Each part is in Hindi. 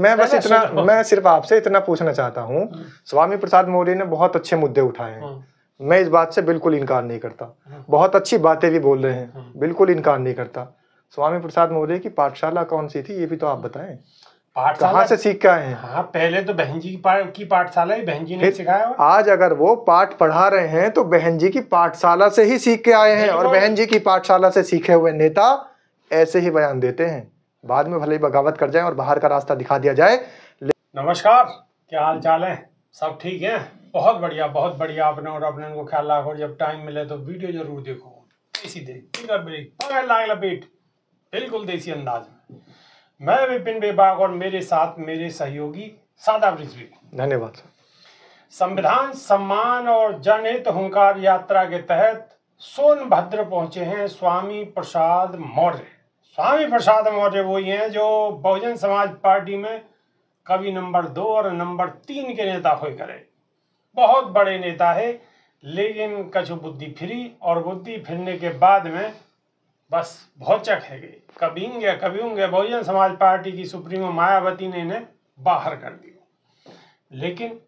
मैं सिर्फ आपसे इतना पूछना चाहता हूँ, स्वामी प्रसाद मौर्य ने बहुत अच्छे मुद्दे उठाए हैं, मैं इस बात से बिल्कुल इनकार नहीं करता, बहुत अच्छी बातें भी बोल रहे हैं, बिल्कुल इनकार नहीं करता। स्वामी प्रसाद मौर्य की पाठशाला कौन सी थी ये भी तो आप बताएं, कहाँ से सीख के आए हैं? हाँ, पहले तो बहन जी की पाठशाला ही बहन जी ने सिखाया। आज अगर वो पाठ पढ़ा रहे हैं तो बहन जी की पाठशाला से ही सीख के आए हैं, और बहन जी की पाठशाला से सीखे हुए नेता ऐसे ही बयान देते हैं, बाद में भले ही बगावत कर जाए और बाहर का रास्ता दिखा दिया जाए। नमस्कार, क्या हाल चाल है? सब ठीक है? बहुत बढ़िया, बहुत बढ़िया। अपने और अपने को ख्याल रखो, जब टाइम मिले तो वीडियो जरूर देखो। इसी लपेट बिल्कुल देसी अंदाज में। मैं विपिन बेबाक और मेरे साथ मेरे सहयोगी सादाब रिजवी। धन्यवाद। संविधान सम्मान और जनहित हुंकार यात्रा के तहत सोनभद्र पहुंचे हैं स्वामी प्रसाद मौर्य। स्वामी प्रसाद मौर्य वही हैं जो बहुजन समाज पार्टी में कभी नंबर 2 और नंबर 3 के नेता हुए करे। बहुत बड़े नेता है, लेकिन कछु बुद्धि फिरी, और बुद्धि फिरने के बाद में बस भौचक है गई। कभी होंगे बहुजन समाज पार्टी की सुप्रीमो मायावती ने इन्हें बाहर कर दिया, लेकिन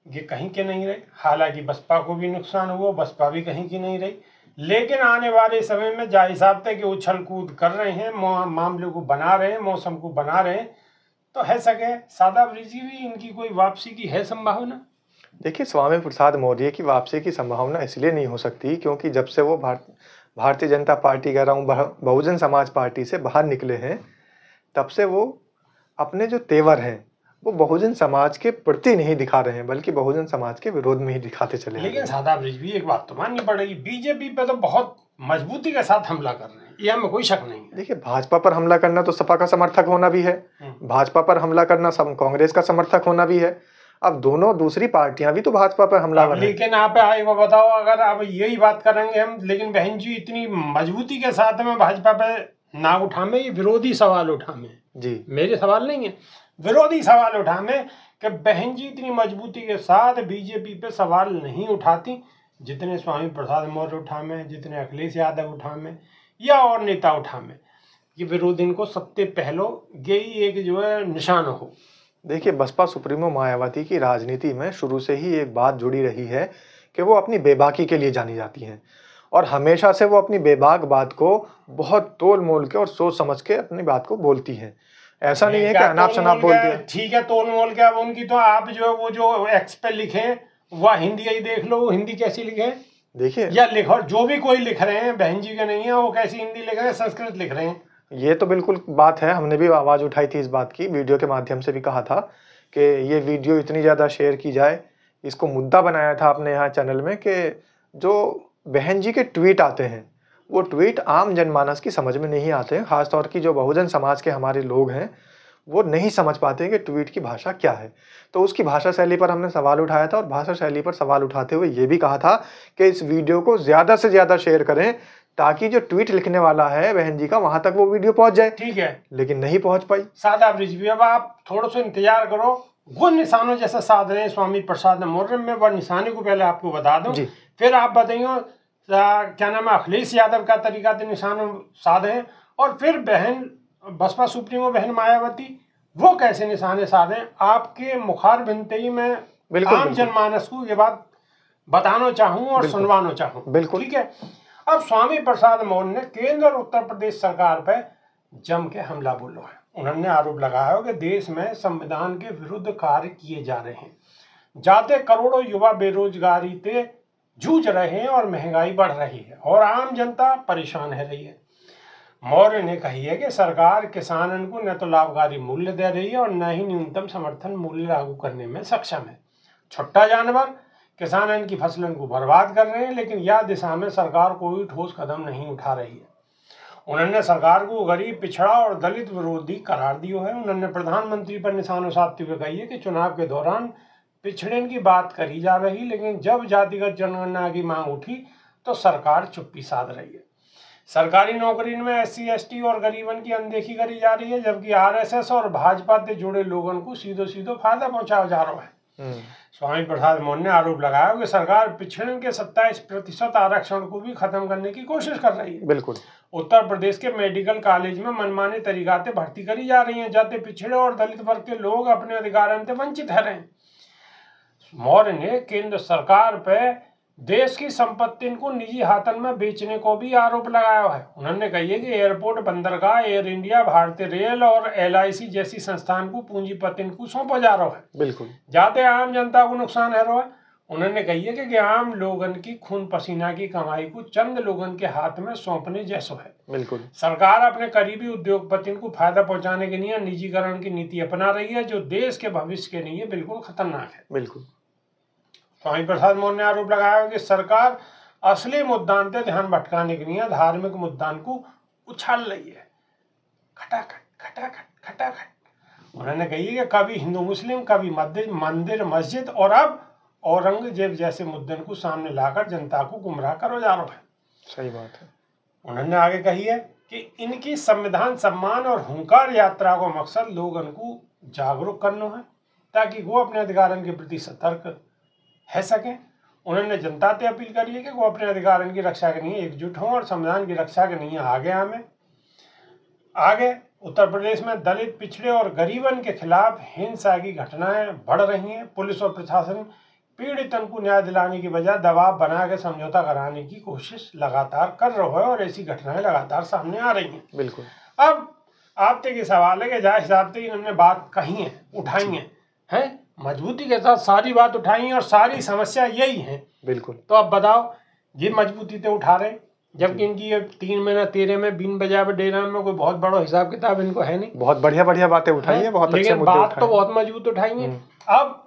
ये कहीं के नहीं रहे। हालांकि बसपा को भी नुकसान हुआ, बसपा भी कहीं की नहीं रही, लेकिन आने वाले समय में जा हिसाब तक उछल कूद कर रहे हैं, मामले को बना रहे हैं, मौसम को बना रहे हैं, तो है सके सादा ब्रिजी भी इनकी कोई वापसी की है संभावना? देखिए, स्वामी प्रसाद मौर्य की वापसी की संभावना इसलिए नहीं हो सकती क्योंकि जब से वो भारतीय जनता पार्टी कह रहा हूँ, बहुजन समाज पार्टी से बाहर निकले हैं, तब से वो अपने जो तेवर हैं वो बहुजन समाज के प्रति नहीं दिखा रहे हैं, बल्कि बहुजन समाज के विरोध में ही दिखाते चले। लेकिन सादा ब्रिजवी, एक बात तो माननी पड़ेगी, बीजेपी पे तो बहुत मजबूती के साथ हमला कर रहे हैं, ये हमें कोई शक नहीं है। देखिए, भाजपा पर हमला करना तो सपा का समर्थक होना भी है, भाजपा पर हमला करना कांग्रेस का समर्थक होना भी है। अब दोनों दूसरी पार्टियां भी तो भाजपा पर हमला कर रही हैं। लेकिन आप वो बताओ, अगर अब यही बात करेंगे हम, लेकिन बहन जी इतनी मजबूती के साथ में भाजपा पे ना उठा में, ये विरोधी सवाल उठा में जी, मेरे सवाल नहीं है, विरोधी सवाल उठा में कि बहन जी इतनी मजबूती के साथ बीजेपी पे सवाल नहीं उठाती जितने स्वामी प्रसाद मौर्य उठा में, जितने अखिलेश यादव उठा में, या और नेता उठा में। ये विरोध इनको सबसे पहलो यही एक जो है निशान हो। देखिए, बसपा सुप्रीमो मायावती की राजनीति में शुरू से ही एक बात जुड़ी रही है कि वो अपनी बेबाकी के लिए जानी जाती हैं, और हमेशा से वो अपनी बेबाक बात को बहुत तोल मोल के और सोच समझ के अपनी बात को बोलती हैं। ऐसा नहीं है कि अनाप शनाप बोलती है। ठीक है, तोल मोल क्या उनकी, तो आप जो वो जो एक्स पे लिखे वह हिंदी ही देख लो, वो हिंदी कैसी लिखे देखिए, या लिखो, जो भी कोई लिख रहे हैं बहन जी के नहीं है, वो कैसी हिंदी लिख रहे हैं, संस्कृत लिख रहे हैं। ये तो बिल्कुल बात है, हमने भी आवाज़ उठाई थी इस बात की, वीडियो के माध्यम से भी कहा था कि ये वीडियो इतनी ज़्यादा शेयर की जाए, इसको मुद्दा बनाया था अपने यहाँ चैनल में कि जो बहन जी के ट्वीट आते हैं वो ट्वीट आम जनमानस की समझ में नहीं आते हैं, खासतौर की जो बहुजन समाज के हमारे लोग हैं वो नहीं समझ पाते हैं कि ट्वीट की भाषा क्या है। तो उसकी भाषा शैली पर हमने सवाल उठाया था, और भाषा शैली पर सवाल उठाते हुए ये भी कहा था कि इस वीडियो को ज़्यादा से ज़्यादा शेयर करें ताकि जो ट्वीट लिखने वाला है बहन जी का वहां तक वो वीडियो पहुंच जाए। ठीक है, लेकिन नहीं पहुंच पाई। सादा ब्रिजवी, अब आप थोड़ा सा इंतजार करो, वो निशानों जैसा साध रहे हैं स्वामी प्रसाद मौर्य में, वह निशाने को पहले आपको बता दूं, फिर आप बताइए क्या नाम है, अखिलेश यादव का तरीका से निशान साधे, और फिर बहन बसपा सुप्रीमो बहन मायावती वो कैसे निशाने साधे। आपके मुखार बिनते ही मैं आम जनमानस को ये बात बताना चाहूँ और सुनवाना चाहूँ। बिल्कुल, ठीक है। अब स्वामी प्रसाद मौर्य ने केंद्र और उत्तर प्रदेश सरकार पर जम के हमला बोला है। उन्होंने आरोप लगाया कि देश में संविधान के विरुद्ध कार्य किए जा रहे हैं, जाते करोड़ों युवा बेरोजगारी से जूझ रहे हैं और महंगाई बढ़ रही है और आम जनता परेशान है रही है। मौर्य ने कही है कि सरकार किसानों को न तो लाभकारी मूल्य दे रही है और न ही न्यूनतम समर्थन मूल्य लागू करने में सक्षम है। छुट्टा जानवर किसानों की फसलों को बर्बाद कर रहे हैं, लेकिन यह दिशा में सरकार कोई ठोस कदम नहीं उठा रही है। उन्होंने सरकार को गरीब, पिछड़ा और दलित विरोधी करार दिया है। उन्होंने प्रधानमंत्री पर निशाना साधते हुए कही है कि चुनाव के दौरान पिछड़े की बात करी जा रही, लेकिन जब जातिगत जनगणना की मांग उठी तो सरकार चुप्पी साध रही है। सरकारी नौकरी में SC ST और गरीबन की अनदेखी करी जा रही है, जबकि RSS और भाजपा से जुड़े लोगों को सीधो फायदा पहुंचाया जा रहा है। स्वामी प्रसाद मौर्य ने आरोप लगाया कि सरकार पिछड़न के 27% आरक्षण को भी खत्म करने की कोशिश कर रही है। बिल्कुल। उत्तर प्रदेश के मेडिकल कॉलेज में मनमानी तरीका से भर्ती करी जा रही है, जाते पिछड़े और दलित वर्ग के लोग अपने अधिकारों से वंचित है रहे हैं। मौर्य ने केंद्र सरकार पे देश की संपत्ति को निजी हाथन में बेचने को भी आरोप लगाया है। उन्होंने कही है कि एयरपोर्ट, बंदरगाह, एयर इंडिया, भारतीय रेल और LIC जैसी संस्थान को पूंजीपति को सौंपा जा रहा है। बिल्कुल। जाते आम जनता को नुकसान है रहा है। उन्होंने कही है कि आम लोगन की खून पसीना की कमाई को चंद लोगन के हाथ में सौंपने जैसा है। बिल्कुल। सरकार अपने करीबी उद्योगपतियों को फायदा पहुंचाने के लिए निजीकरण की नीति अपना रही है, जो देश के भविष्य के लिए बिल्कुल खतरनाक है। बिल्कुल। स्वामी प्रसाद मौर्य ने आरोप लगाया कि सरकार असली मुद्दान से ध्यान भटकाने के लिए धार्मिक मुद्दान को उछाल रही है। खटाखट खटाखट खटाखट। उन्होंने कही कि कभी हिंदू मुस्लिम, कभी मंदिर मस्जिद और अब औरंगजेब जैसे मुद्दों को सामने लाकर जनता को गुमराह करो जा रहा है। सही बात है। उन्होंने आगे कही है कि इनकी संविधान सम्मान और हुंकार यात्रा का मकसद लोगों को जागरूक करना है, ताकि वो अपने अधिकारों के प्रति सतर्क है सके। उन्होंने जनता से अपील करी है कि वो अपने अधिकारों की रक्षा के लिए एकजुट हों और संविधान की रक्षा के लिए आगे उत्तर प्रदेश में दलित, पिछड़े और गरीबन के खिलाफ हिंसा की घटनाएं बढ़ रही हैं। पुलिस और प्रशासन पीड़ितन को न्याय दिलाने की बजाय दबाव बना के समझौता कराने की कोशिश लगातार कर रहा है और ऐसी घटनाएं लगातार सामने आ रही हैं। बिल्कुल। अब आपसे के सवाल है कि जाहिर हिसाब से इन्होंने बात कही है, उठाई है, मजबूती के साथ सारी बात उठाई और सारी समस्या यही है। बिल्कुल। तो अब बताओ, ये मजबूती से उठा रहे, जबकि इनकी ये 3 महीना 13 में बिन बजाय डेरा में कोई बहुत बड़ा हिसाब किताब इनको है नहीं। बहुत बढ़िया बातें उठाई है, बहुत अच्छे मुद्दे बात तो बहुत मजबूत उठाई है। अब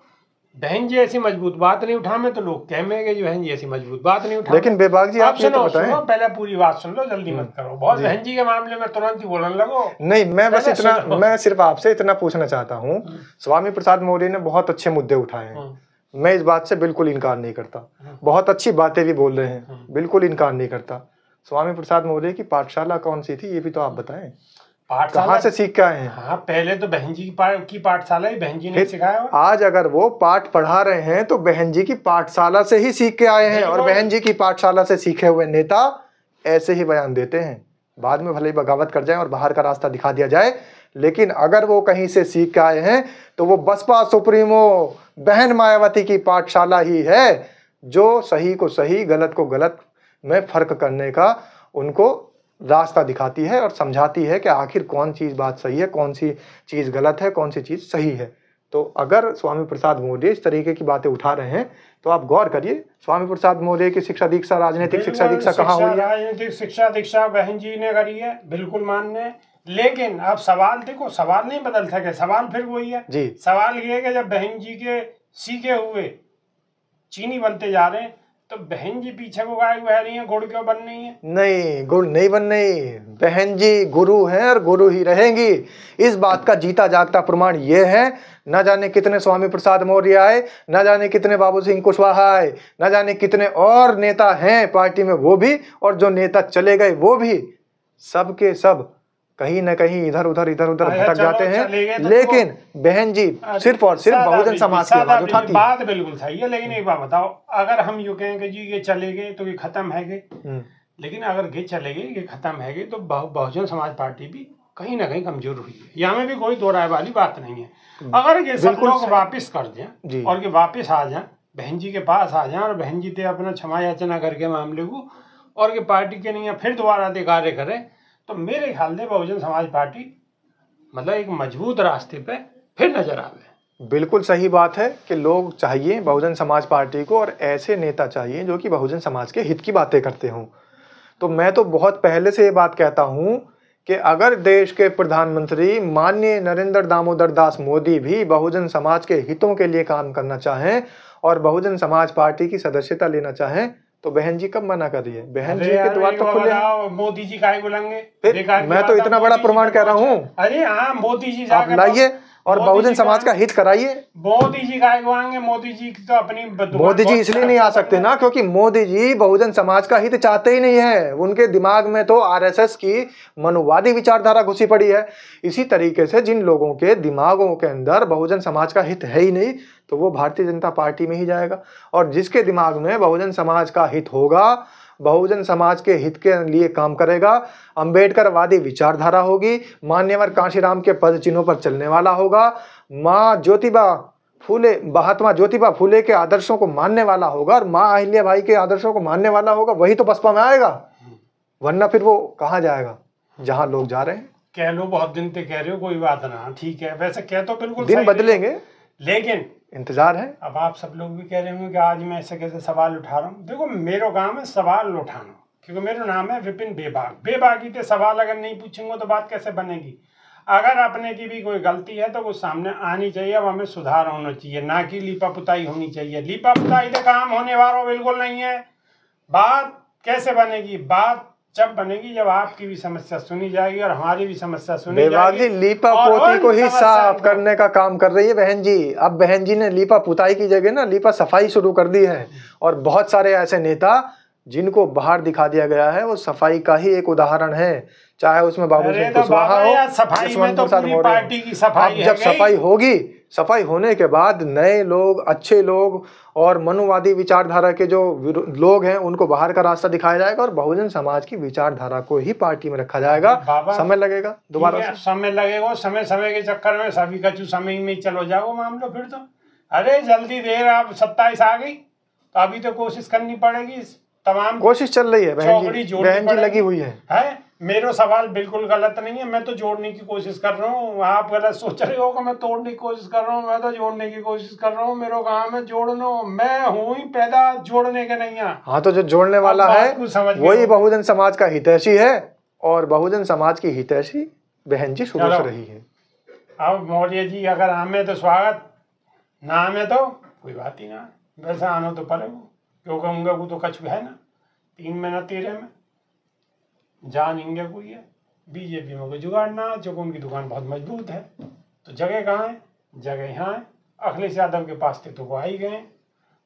बहन जी ऐसी मजबूत बात नहीं उठा में तो लोग कहेंगे जी बहन जी ऐसी मजबूत बात नहीं उठा। लेकिन बेबाक जी आप ये तो बताएं, सुनो, पहले पूरी बात सुन लो, जल्दी मत करो। बहुत बहन जी के मामले में तुरंत ही बोलने लगो। नहीं, मैं सिर्फ आपसे इतना पूछना चाहता हूँ, स्वामी प्रसाद मौर्य ने बहुत अच्छे मुद्दे उठाए हैं, मैं इस बात से बिल्कुल इनकार नहीं करता। बहुत अच्छी बातें भी बोल रहे हैं, बिल्कुल इनकार नहीं करता। स्वामी प्रसाद मौर्य की पाठशाला कौन सी थी, ये भी तो आप बताएं। कहाँ से सीख के आए हैं? हाँ, पहले तो बहन जी की पाठशाला ही बहन जी ने सिखाया। आज अगर वो पाठ पढ़ा रहे हैं तो बहन जी की पाठशाला से ही सीख के आए हैं, और बहन जी की पाठशाला से सीखे हुए नेता ऐसे ही बयान देते हैं। बाद में भले ही बगावत कर जाए और बाहर का रास्ता दिखा दिया जाए, लेकिन अगर वो कहीं से सीख के आए हैं तो वो बसपा सुप्रीमो बहन मायावती की पाठशाला ही है, जो सही को सही, गलत को गलत में फर्क करने का उनको रास्ता दिखाती है और समझाती है कि आखिर कौन चीज़ बात सही है, कौन सी चीज़ गलत है, कौन सी चीज़ सही है। तो अगर स्वामी प्रसाद मौर्य इस तरीके की बातें उठा रहे हैं तो आप गौर करिए, स्वामी प्रसाद मौर्य की शिक्षा दीक्षा, राजनीतिक शिक्षा दीक्षा कहाँ हुई है? राजनीतिक शिक्षा दीक्षा बहन जी ने करी है, बिल्कुल मान्य। लेकिन अब सवाल देखो, सवाल नहीं बदल सके, सवाल फिर वही है जी। सवाल ये है कि जब बहन जी के सीखे हुए चीनी बनते जा रहे हैं तो बहन जी पीछे को गाय बह रही है, गुड़ क्यों बन रही है? नहीं, गुड़ नहीं बन रही, बहन जी गुरु हैं और गुरु ही रहेंगी। इस बात का जीता जागता प्रमाण ये है, न जाने कितने स्वामी प्रसाद मौर्य आए, न जाने कितने बाबू सिंह कुशवाहा आए, न जाने कितने और नेता हैं पार्टी में वो भी, और जो नेता चले गए वो भी, सबके सब कहीं न कहीं इधर उधर भटक जाते हैं। लेकिन बहन जी सिर्फ और सिर्फ बहुजन समाज की आवाज उठाती है। बात बिल्कुल सही है, लेकिन एक बात बताओ, अगर हम यूं कहें कि जी ये चले गए तो ये खत्म है गए, लेकिन अगर ये चले गए, ये खत्म है गए, तो बहुजन समाज पार्टी भी कहीं ना कहीं कमजोर हुई है। यहाँ में भी कोई दो राय वाली बात नहीं है। अगर ये सब लोग वापिस कर दें और ये वापिस आ जाए, बहन जी के पास आ जाए और बहन जी से अपना क्षमा याचना करके मामले को, और ये पार्टी के लिए फिर दोबारा से कार्य करें, तो मेरे ख्याल से बहुजन समाज पार्टी मतलब एक मजबूत रास्ते पे फिर नजर आवे। बिल्कुल सही बात है कि लोग चाहिए बहुजन समाज पार्टी को, और ऐसे नेता चाहिए जो कि बहुजन समाज के हित की बातें करते हों। तो मैं तो बहुत पहले से ये बात कहता हूँ कि अगर देश के प्रधानमंत्री माननीय नरेंद्र दामोदर दास मोदी भी बहुजन समाज के हितों के लिए काम करना चाहें और बहुजन समाज पार्टी की सदस्यता लेना चाहें, तो बहन जी कब मना कर रही है? बहन जी के द्वार तो खुले हैं। मोदी जी काहे बुलाएंगे? मैं तो इतना बड़ा प्रमाण कह रहा हूँ। अरे हाँ, मोदी जी आप लाइए और बहुजन समाज का हित कराइए। मोदी जी का आएंगे, मोदी जी की तो अपनी मोदी जी इसलिए नहीं आ सकते ना, क्योंकि मोदी जी बहुजन समाज का हित चाहते ही नहीं है। उनके दिमाग में तो आरएसएस की मनुवादी विचारधारा घुसी पड़ी है। इसी तरीके से जिन लोगों के दिमागों के अंदर बहुजन समाज का हित है ही नहीं, तो वो भारतीय जनता पार्टी में ही जाएगा। और जिसके दिमाग में बहुजन समाज का हित होगा, बहुजन समाज के हित के लिए काम करेगा, अंबेडकरवादी विचारधारा होगी, मान्यवर कांशीराम के पद चिन्हों पर चलने वाला होगा, महात्मा ज्योतिबा फूले के आदर्शों को मानने वाला होगा और माँ अहिल्याबाई के आदर्शों को मानने वाला होगा, वही तो बसपा में आएगा। वरना फिर वो कहाँ जाएगा जहां लोग जा रहे हैं। कह लो, बहुत दिन से कह रहे हो, कोई बात ना, ठीक है, वैसे कह तो बिल्कुल दिन बदलेंगे, लेकिन इंतजार है। अब आप सब लोग भी कह रहे होंगे कि आज मैं ऐसे कैसे सवाल उठा रहा हूँ। देखो, मेरा काम है सवाल उठाना, क्योंकि मेरा नाम है विपिन बेबाक। बेबाकी के सवाल अगर नहीं पूछेंगे तो बात कैसे बनेगी। अगर अपने की भी कोई गलती है तो वो सामने आनी चाहिए, अब हमें सुधार होना चाहिए, ना कि लीपा पुताई होनी चाहिए। लीपा पुताई से काम होने वाला बिल्कुल नहीं है। बात कैसे बनेगी? बात जब बनेगी जब आपकी भी समस्या सुनी जाएगी और हमारी भी समस्या सुनी जाएगी। लीपा पोती को ही साफ करने का काम कर रही है बहन जी। अब बहन जी ने लीपा पुताई की जगह ना लीपा सफाई शुरू कर दी है। और बहुत सारे ऐसे नेता जिनको बाहर दिखा दिया गया है, वो सफाई का ही एक उदाहरण है। चाहे उसमें बाबू सिंह कुशवाहा हो, सफाई में तो पूरी पार्टी की सफाई है। जब सफाई होगी, सफाई होने के बाद नए लोग, अच्छे लोग और मनुवादी विचारधारा के जो लोग हैं उनको बाहर का रास्ता दिखाया जाएगा और बहुजन समाज की विचारधारा को ही पार्टी में रखा जाएगा। समय लगेगा, दोबारा समय लगेगा। समय के चक्कर में सभी कछु समय में चलो जाओ मामलो फिर तो। अरे जल्दी देर, आप 27 आ गई तो अभी तो कोशिश करनी पड़ेगी। तमाम कोशिश चल रही है, बहन जी लगी हुई है। मेरा सवाल बिल्कुल गलत नहीं है, मैं तो जोड़ने की कोशिश कर रहा हूँ। आप गलत सोच रहे हो कि मैं तोड़ने की कोशिश कर रहा हूँ, मैं तो जोड़ने की कोशिश कर रहा हूँ। मेरा काम है जोड़ना, मैं हूँ ही पैदा जोड़ने के नहीं है। हाँ, तो जो जोड़ने वाला है वही बहुजन समाज का हितैषी है और बहुजन समाज की हितैषी बहन जी शुरू से रही है। अब मौर्य जी अगर आमे तो स्वागत, ना आमे तो कोई बात ही ना। वैसे आना तो पड़ेगा, क्योंकि उनका को तो कछ है ना, 3 महीना 13 में जानेंगे कोई है। बीजेपी में कोई जुगाड़ ना, चूंकि उनकी दुकान बहुत मजबूत है। तो जगह कहाँ है? जगह यहाँ है। अखिलेश यादव के पास थे तो वो आ ही गए,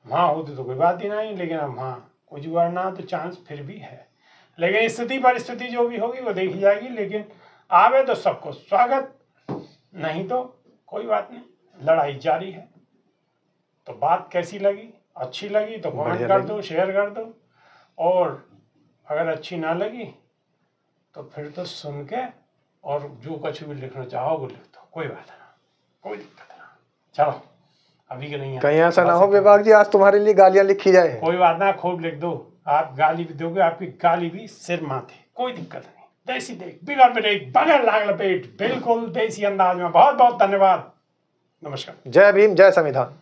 वहाँ होते तो कोई बात ही नहीं। लेकिन अब वहाँ कोई जुगाड़ ना, तो चांस फिर भी है। लेकिन स्थिति परिस्थिति जो भी होगी वो देखी जाएगी। लेकिन आवे तो सबको स्वागत, नहीं तो कोई बात नहीं, लड़ाई जारी है। तो बात कैसी लगी? अच्छी लगी तो कमेंट कर दो, शेयर कर दो। और अगर अच्छी ना लगी तो फिर तो सुन के और जो कुछ भी लिखना चाहो वो लिख दो, कोई बात ना, कोई दिक्कत ना। चलो अभी के नहीं है, कहीं ऐसा ना हो विभाग जी आज तुम्हारे लिए गालियां लिखी जाए। कोई बात ना, खूब लिख दो। आप गाली भी दोगे, आपकी गाली भी सिर माथे, कोई दिक्कत नहीं। देसी देख बिगड़ ब्रेक बगैर लाग लपेट, बिल्कुल देसी अंदाज में। बहुत बहुत धन्यवाद, नमस्कार। जय भीम, जय संविधान।